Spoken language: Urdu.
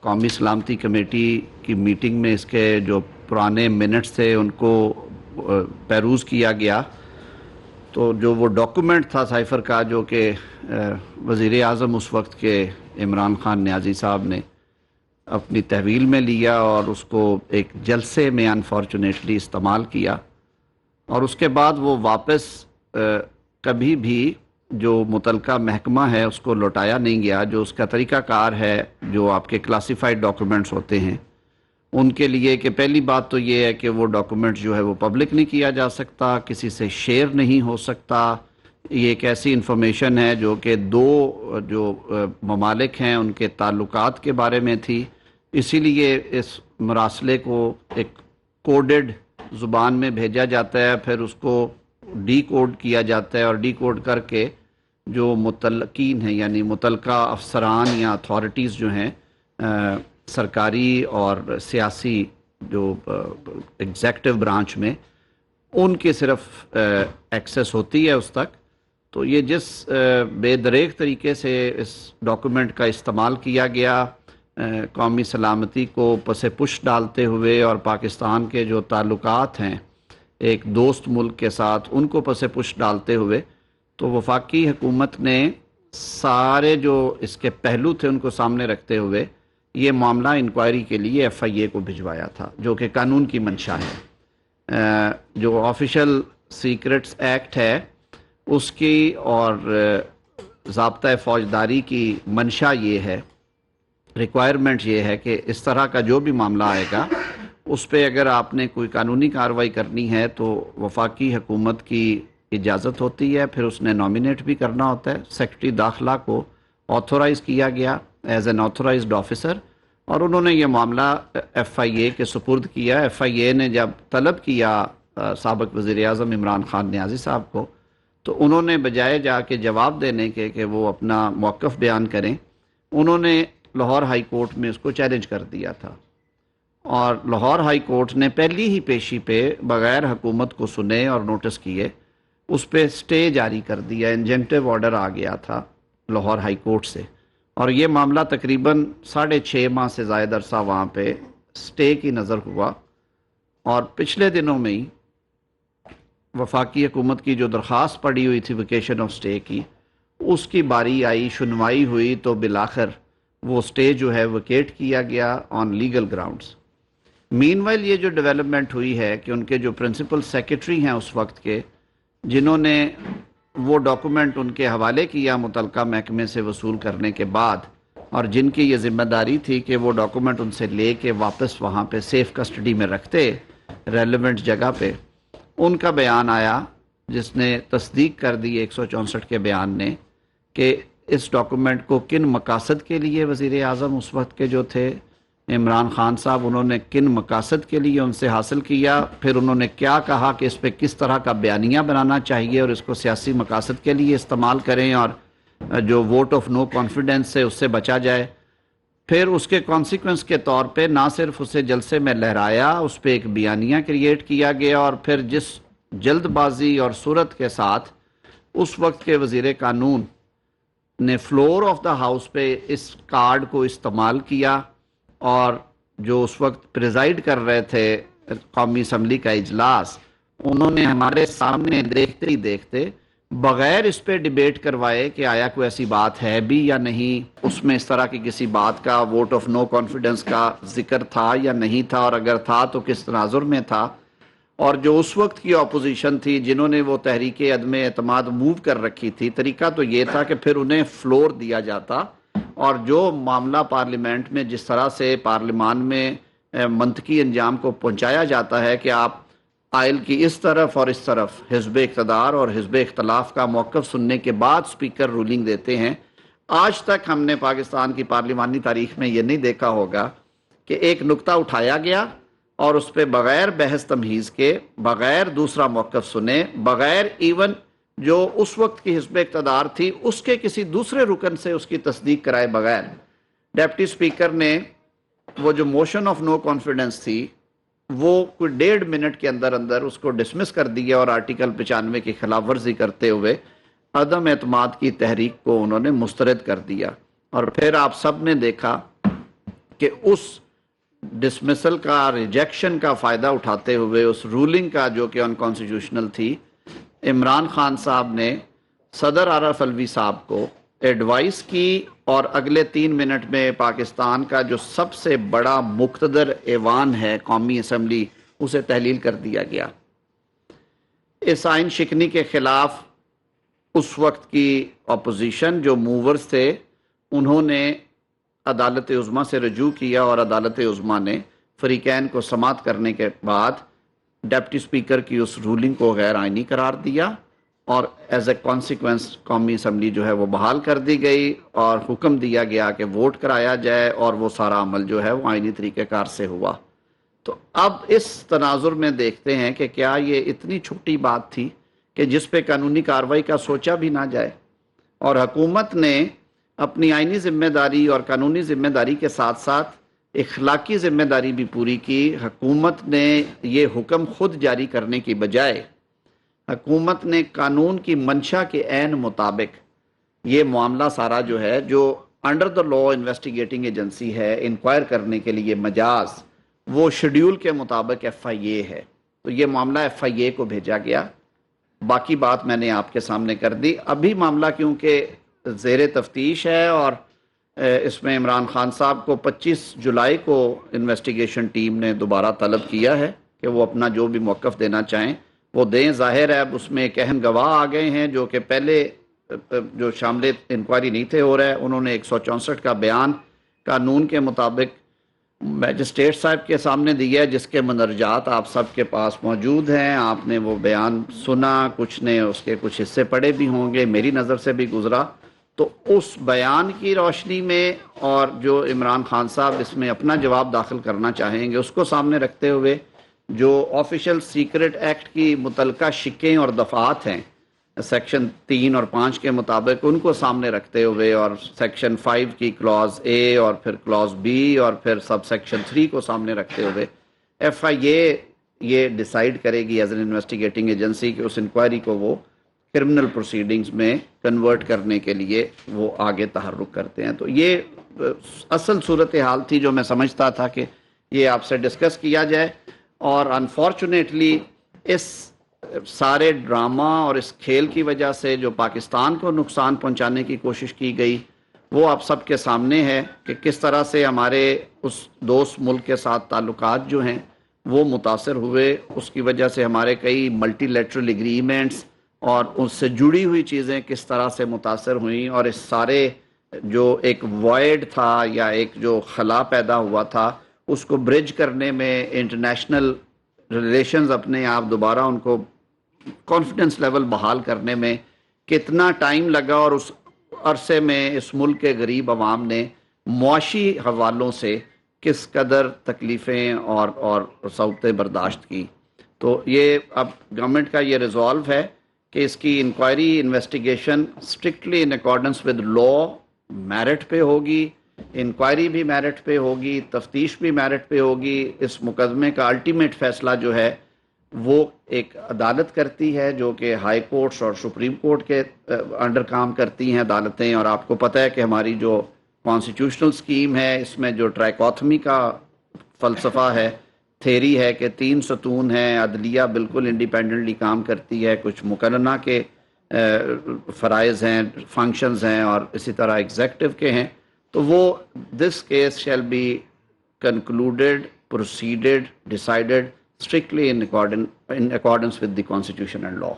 قومی سلامتی کمیٹی کی میٹنگ میں اس کے جو پرانے منٹس تھے ان کو پیروز کیا گیا، تو جو وہ ڈاکومنٹ تھا سائفر کا، جو کہ وزیر اعظم اس وقت کے عمران خان نیازی صاحب نے اپنی تحویل میں لیا اور اس کو ایک جلسے میں انفارچونیٹلی استعمال کیا، اور اس کے بعد وہ واپس کبھی بھی جو متعلقہ محکمہ ہے اس کو لوٹایا نہیں گیا۔ جو اس کا طریقہ کار ہے، جو آپ کے کلاسیفائڈ ڈاکومنٹس ہوتے ہیں ان کے لیے، کہ پہلی بات تو یہ ہے کہ وہ ڈاکومنٹ جو ہے وہ پبلک نہیں کیا جا سکتا، کسی سے شیئر نہیں ہو سکتا۔ یہ ایک ایسی انفارمیشن ہے جو کہ دو جو ممالک ہیں ان کے تعلقات کے بارے میں تھی، اسی لیے اس مراسلے کو ایک کوڈڈ زبان میں بھیجا جاتا ہے، پھر اس کو ڈی کوڈ کیا جاتا ہے، اور ڈی کوڈ کر کے جو متعلقین ہیں یعنی متعلقہ افسران یا اتھارٹیز جو ہیں سرکاری اور سیاسی جو ایگزیکٹو برانچ میں، ان کی صرف ایکسیس ہوتی ہے اس تک۔ تو یہ جس بے دریغ طریقے سے اس ڈاکومنٹ کا استعمال کیا گیا قومی سلامتی کو پس پش ڈالتے ہوئے، اور پاکستان کے جو تعلقات ہیں ایک دوست ملک کے ساتھ ان کو پس پش ڈالتے ہوئے، تو وفاقی حکومت نے سارے جو اس کے پہلو تھے ان کو سامنے رکھتے ہوئے یہ معاملہ انکوائری کے لیے ایف آئی اے کو بھجوایا تھا، جو کہ قانون کی منشا ہے۔ جو آفیشل سیکرٹس ایکٹ ہے اس کی اور ضابطہ فوجداری کی منشا یہ ہے، ریکوائرمنٹ یہ ہے کہ اس طرح کا جو بھی معاملہ آئے گا اس پہ اگر آپ نے کوئی قانونی کارروائی کرنی ہے تو وفاقی حکومت کی اجازت ہوتی ہے، پھر اس نے نامینیٹ بھی کرنا ہوتا ہے۔ سیکرٹری داخلہ کو آتھورائز کیا گیا ایز این آتھورائزڈ آفیسر، اور انہوں نے یہ معاملہ ایف آئی اے کے سپرد کیا۔ ایف آئی اے نے جب طلب کیا سابق وزیر اعظم عمران خان نیازی صاحب کو، تو انہوں نے بجائے جا کے جواب دینے کے کہ وہ اپنا موقف بیان کریں، انہوں نے لاہور ہائی کورٹ میں اس کو چیلنج کر دیا تھا، اور لاہور ہائی کورٹ نے پہلی ہی پیشی پہ بغیر حکومت کو سنے اور نوٹس کیے اس پہ سٹے جاری کر دیا، انجنکٹیو آرڈر آ گیا تھا لاہور ہائی کورٹ سے، اور یہ معاملہ تقریباً 6.5 ماہ سے زائد عرصہ وہاں پہ سٹے کی نظر ہوا۔ اور پچھلے دنوں میں ہی وفاقی حکومت کی جو درخواست پڑی ہوئی تھی ویکیشن آف سٹے کی، اس کی باری آئی، سنوائی ہوئی، تو بالآخر وہ سٹے جو ہے ویکیٹ کیا گیا آن لیگل گراؤنڈز۔ مین وائل یہ جو ڈیولپمنٹ ہوئی ہے کہ ان کے جو پرنسپل سیکرٹری ہیں اس وقت کے، جنہوں نے وہ ڈاکومنٹ ان کے حوالے کیا متعلقہ محکمے سے وصول کرنے کے بعد، اور جن کی یہ ذمہ داری تھی کہ وہ ڈاکومنٹ ان سے لے کے واپس وہاں پہ سیف کسٹڈی میں رکھتے ریلیونٹ جگہ پہ، ان کا بیان آیا جس نے تصدیق کر دی 164 کے بیان نے کہ اس ڈاکومنٹ کو کن مقاصد کے لیے وزیر اعظم اس وقت کے جو تھے عمران خان صاحب، انہوں نے کن مقاصد کے لیے ان سے حاصل کیا، پھر انہوں نے کیا کہا کہ اس پہ کس طرح کا بیانیہ بنانا چاہیے اور اس کو سیاسی مقاصد کے لیے استعمال کریں، اور جو ووٹ آف نو کانفیڈنس سے اس سے بچا جائے۔ پھر اس کے کانسیکوینس کے طور پہ نہ صرف اسے جلسے میں لہرایا، اس پہ ایک بیانیہ کریٹ کیا گیا، اور پھر جس جلد بازی اور صورت کے ساتھ اس وقت کے وزیر قانون نے فلور آف دا ہاؤس پہ اس کارڈ کو استعمال کیا، اور جو اس وقت پریزائیڈ کر رہے تھے قومی اسمبلی کا اجلاس، انہوں نے ہمارے سامنے دیکھتے ہی دیکھتے بغیر اس پہ ڈیبیٹ کروائے کہ آیا کوئی ایسی بات ہے بھی یا نہیں، اس میں اس طرح کی کسی بات کا ووٹ آف نو کانفیڈنس کا ذکر تھا یا نہیں تھا، اور اگر تھا تو کس تناظر میں تھا، اور جو اس وقت کی اپوزیشن تھی جنہوں نے وہ تحریک عدم اعتماد موو کر رکھی تھی، طریقہ تو یہ تھا کہ پھر انہیں فلور دیا جاتا، اور جو معاملہ پارلیمنٹ میں جس طرح سے پارلیمان میں منطقی انجام کو پہنچایا جاتا ہے کہ آپ آئل کی اس طرف اور اس طرف حزب اقتدار اور حزب اختلاف کا موقف سننے کے بعد سپیکر رولنگ دیتے ہیں، آج تک ہم نے پاکستان کی پارلیمانی تاریخ میں یہ نہیں دیکھا ہوگا کہ ایک نکتہ اٹھایا گیا اور اس پہ بغیر بحث تمہیز کے، بغیر دوسرا موقف سنے، بغیر ایون جو اس وقت کی حزب اقتدار تھی اس کے کسی دوسرے رکن سے اس کی تصدیق کرائے بغیر ڈیپٹی سپیکر نے وہ جو موشن آف نو کانفیڈنس تھی وہ کوئی 1.5 منٹ کے اندر اندر اس کو ڈسمس کر دیا، اور آرٹیکل 95 کی خلاف ورزی کرتے ہوئے عدم اعتماد کی تحریک کو انہوں نے مسترد کر دیا۔ اور پھر آپ سب نے دیکھا کہ اس ڈسمسل کا ریجیکشن کا فائدہ اٹھاتے ہوئے اس رولنگ کا جو کہ انکانسٹیٹیوشنل تھی، عمران خان صاحب نے صدر عارف الوی صاحب کو ایڈوائس کی اور اگلے 3 منٹ میں پاکستان کا جو سب سے بڑا مقتدر ایوان ہے قومی اسمبلی، اسے تحلیل کر دیا گیا۔ اس آئین شکنی کے خلاف اس وقت کی اپوزیشن جو موورز تھے انہوں نے عدالت عظمیٰ سے رجوع کیا اور عدالت عظمیٰ نے فریقین کو سماعت کرنے کے بعد ڈپٹی سپیکر کی اس رولنگ کو غیر آئینی قرار دیا اور ایز اے کانسیکوینس قومی اسمبلی جو ہے وہ بحال کر دی گئی اور حکم دیا گیا کہ ووٹ کرایا جائے اور وہ سارا عمل جو ہے وہ آئینی طریقہ کار سے ہوا۔ تو اب اس تناظر میں دیکھتے ہیں کہ کیا یہ اتنی چھوٹی بات تھی کہ جس پہ قانونی کارروائی کا سوچا بھی نہ جائے، اور حکومت نے اپنی آئینی ذمہ داری اور قانونی ذمہ داری کے ساتھ ساتھ اخلاقی ذمہ داری بھی پوری کی۔ حکومت نے یہ حکم خود جاری کرنے کی بجائے حکومت نے قانون کی منشا کے عین مطابق یہ معاملہ سارا جو ہے، جو under the law investigating agency ہے انکوائر کرنے کے لیے مجاز، وہ شیڈیول کے مطابق ایف آئی اے ہے، تو یہ معاملہ ایف آئی اے کو بھیجا گیا۔ باقی بات میں نے آپ کے سامنے کر دی۔ ابھی معاملہ کیونکہ زیر تفتیش ہے اور اس میں عمران خان صاحب کو 25 جولائی کو انویسٹیگیشن ٹیم نے دوبارہ طلب کیا ہے کہ وہ اپنا جو بھی موقف دینا چاہیں وہ دیں۔ ظاہر ہے اب اس میں ایک اہم گواہ آ گئے ہیں جو کہ پہلے جو شامل انکوائری نہیں تھے ہو رہے، انہوں نے 164 کا بیان قانون کے مطابق میجسٹریٹ صاحب کے سامنے دیا ہے، جس کے مندرجات آپ سب کے پاس موجود ہیں۔ آپ نے وہ بیان سنا، کچھ نے اس کے کچھ حصے پڑھے بھی ہوں گے، میری نظر سے بھی گزرا۔ تو اس بیان کی روشنی میں اور جو عمران خان صاحب اس میں اپنا جواب داخل کرنا چاہیں گے اس کو سامنے رکھتے ہوئے، جو آفیشل سیکرٹ ایکٹ کی متعلقہ شقیں اور دفعات ہیں سیکشن 3 اور 5 کے مطابق، ان کو سامنے رکھتے ہوئے اور سیکشن 5 کی کلاز اے اور پھر کلاز بی اور پھر سب سیکشن 3 کو سامنے رکھتے ہوئے ایف آئی اے یہ ڈیسائیڈ کرے گی ایز این انویسٹیگیٹنگ ایجنسی کہ اس انکوائری کو وہ کرمنل پروسیڈنگز میں کنورٹ کرنے کے لیے وہ آگے تحرک کرتے ہیں۔ تو یہ اصل صورتحال تھی جو میں سمجھتا تھا کہ یہ آپ سے ڈسکس کیا جائے، اور انفارچونیٹلی اس سارے ڈرامہ اور اس کھیل کی وجہ سے جو پاکستان کو نقصان پہنچانے کی کوشش کی گئی وہ آپ سب کے سامنے ہے کہ کس طرح سے ہمارے اس دوست ملک کے ساتھ تعلقات جو ہیں وہ متاثر ہوئے۔ اس کی وجہ سے ہمارے کئی ملٹی لیٹرل ایگریمنٹس اور اس سے جڑی ہوئی چیزیں کس طرح سے متاثر ہوئیں، اور اس سارے جو ایک وائڈ تھا یا ایک جو خلا پیدا ہوا تھا اس کو برج کرنے میں انٹرنیشنل ریلیشنز اپنے آپ دوبارہ ان کو کانفیڈنس لیول بحال کرنے میں کتنا ٹائم لگا، اور اس عرصے میں اس ملک کے غریب عوام نے معاشی حوالوں سے کس قدر تکلیفیں اور صعوبتیں برداشت کی۔ تو یہ اب گورنمنٹ کا یہ ریزالو ہے کہ اس کی inquiry investigation strictly in accordance with law merit پہ ہوگی، انکوائری بھی میرٹ پہ ہوگی، تفتیش بھی میرٹ پہ ہوگی۔ اس مقدمے کا الٹیمیٹ فیصلہ جو ہے وہ ایک عدالت کرتی ہے جو کہ ہائی کورٹس اور سپریم کورٹ کے انڈر کام کرتی ہیں عدالتیں، اور آپ کو پتہ ہے کہ ہماری جو کانسٹیٹیوشنل سکیم ہے اس میں جو ٹرائکوتھمی کا فلسفہ ہے، تھیری ہے کہ 3 ستون ہیں، عدلیہ بالکل انڈیپینڈنٹلی کام کرتی ہے، کچھ مقننہ کے فرائض ہیں، فنکشنز ہیں، اور اسی طرح ایگزیکٹو کے ہیں۔ تو وہ this case shall be concluded, proceeded, decided strictly in accordance with the constitution and law.